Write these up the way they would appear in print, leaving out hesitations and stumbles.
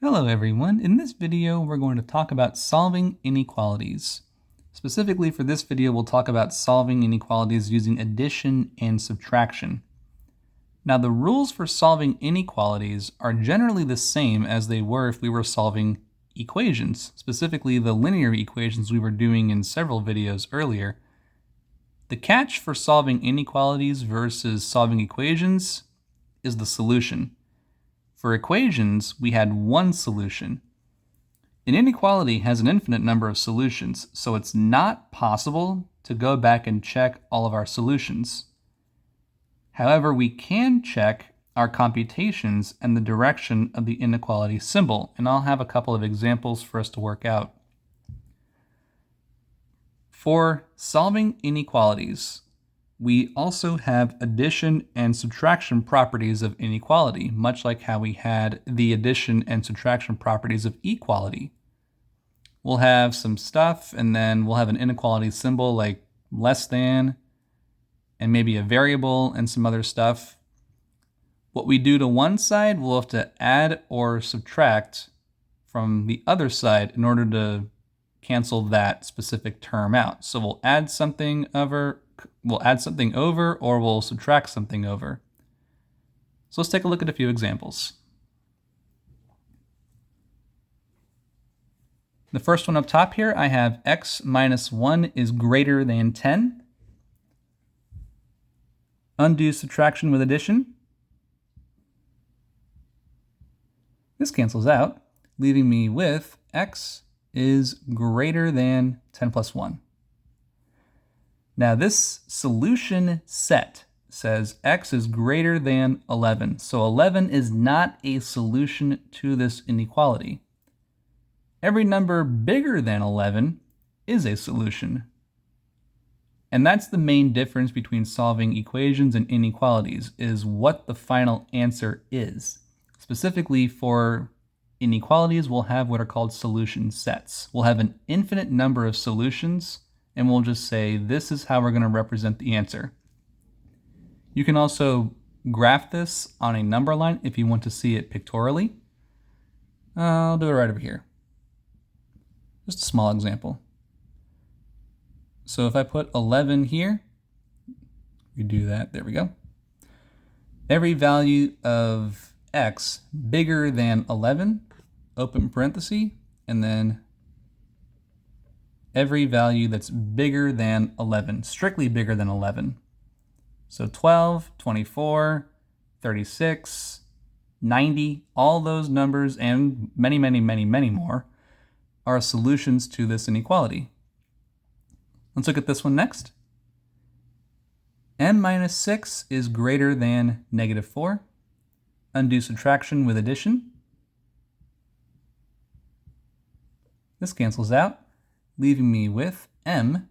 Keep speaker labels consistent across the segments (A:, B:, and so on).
A: Hello everyone. In this video, we're going to talk about solving inequalities. Specifically for this video, we'll talk about solving inequalities using addition and subtraction. Now, the rules for solving inequalities are generally the same as they were if we were solving equations, specifically the linear equations we were doing in several videos earlier. The catch for solving inequalities versus solving equations is the solution. For equations, we had one solution. An inequality has an infinite number of solutions, so it's not possible to go back and check all of our solutions. However, we can check our computations and the direction of the inequality symbol, and I'll have a couple of examples for us to work out. For solving inequalities, we also have addition and subtraction properties of inequality, much like how we had the addition and subtraction properties of equality. We'll have some stuff, and then we'll have an inequality symbol like less than, and maybe a variable and some other stuff. What we do to one side, we'll have to add or subtract from the other side in order to cancel that specific term out. So we'll add something over, or we'll subtract something over. So let's take a look at a few examples. The first one up top here, I have x minus 1 is greater than 10. Undo subtraction with addition. This cancels out, leaving me with x is greater than 10 plus 1. Now this solution set says x is greater than 11. So 11 is not a solution to this inequality. Every number bigger than 11 is a solution. And that's the main difference between solving equations and inequalities, is what the final answer is. Specifically for inequalities, we'll have what are called solution sets. We'll have an infinite number of solutions, and we'll just say this is how we're going to represent the answer. You can also graph this on a number line if you want to see it pictorially. I'll do it right over here. Just a small example. So if I put 11 here, we do that, there we go. Every value of x bigger than 11, open parenthesis, and then every value that's bigger than 11, strictly bigger than 11. So 12, 24, 36, 90, all those numbers and many, many, many, many more are solutions to this inequality. Let's look at this one next. m minus 6 is greater than negative 4. Undo subtraction with addition. This cancels out, leaving me with m.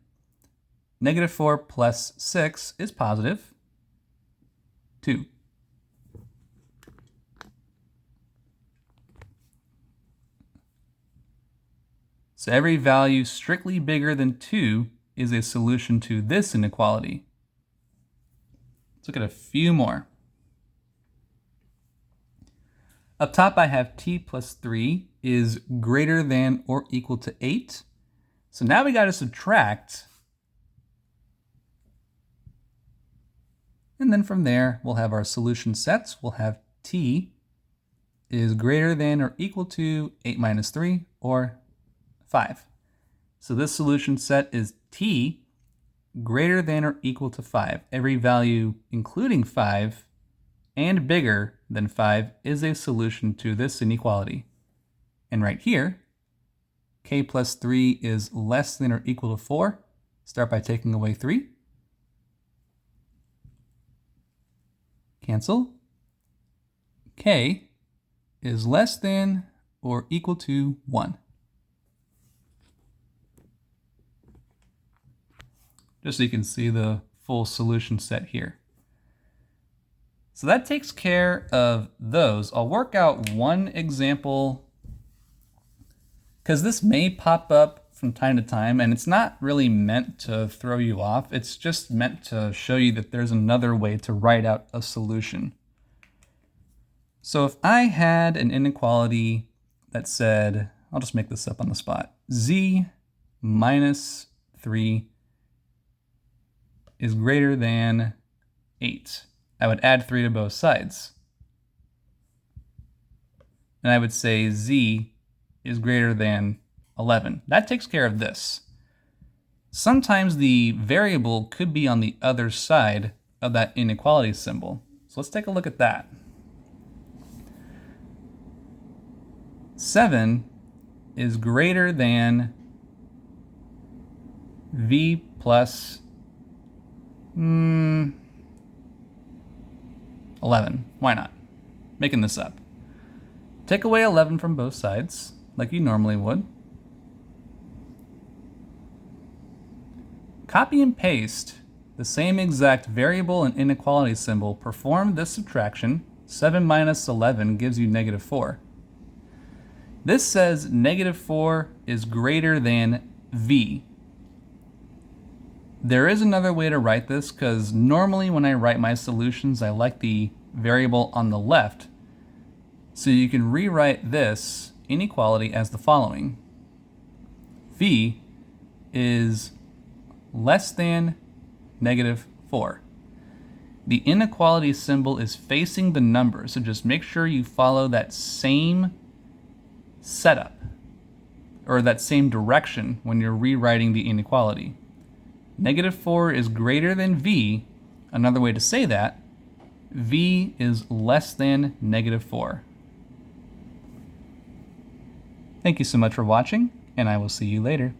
A: Negative 4 plus 6 is positive 2. So every value strictly bigger than 2 is a solution to this inequality. Let's look at a few more. Up top, I have t plus 3 is greater than or equal to 8. So now we got to subtract. And then from there, we'll have our solution sets. We'll have t is greater than or equal to 8 minus 3, or 5. So this solution set is t greater than or equal to 5. Every value including 5 and bigger than 5 is a solution to this inequality. And right here, k plus 3 is less than or equal to 4. Start by taking away 3. Cancel. K is less than or equal to 1. Just so you can see the full solution set here. So that takes care of those. I'll work out one example because this may pop up from time to time, and it's not really meant to throw you off. It's just meant to show you that there's another way to write out a solution. So if I had an inequality that said, I'll just make this up on the spot, z minus 3 is greater than 8. I would add 3 to both sides. And I would say z is greater than 11. That takes care of this. Sometimes the variable could be on the other side of that inequality symbol. So let's take a look at that. 7 is greater than v plus 11. Why not? Making this up. Take away 11 from both sides, like you normally would. Copy and paste the same exact variable and inequality symbol. Perform this subtraction. 7 minus 11 gives you negative 4. This says negative 4 is greater than v. There is another way to write this, because normally when I write my solutions, I like the variable on the left. So you can rewrite this inequality as the following. V is less than negative 4. The inequality symbol is facing the number, so just make sure you follow that same setup, or that same direction when you're rewriting the inequality. Negative 4 is greater than v. Another way to say that, v is less than negative 4. Thank you so much for watching, and I will see you later.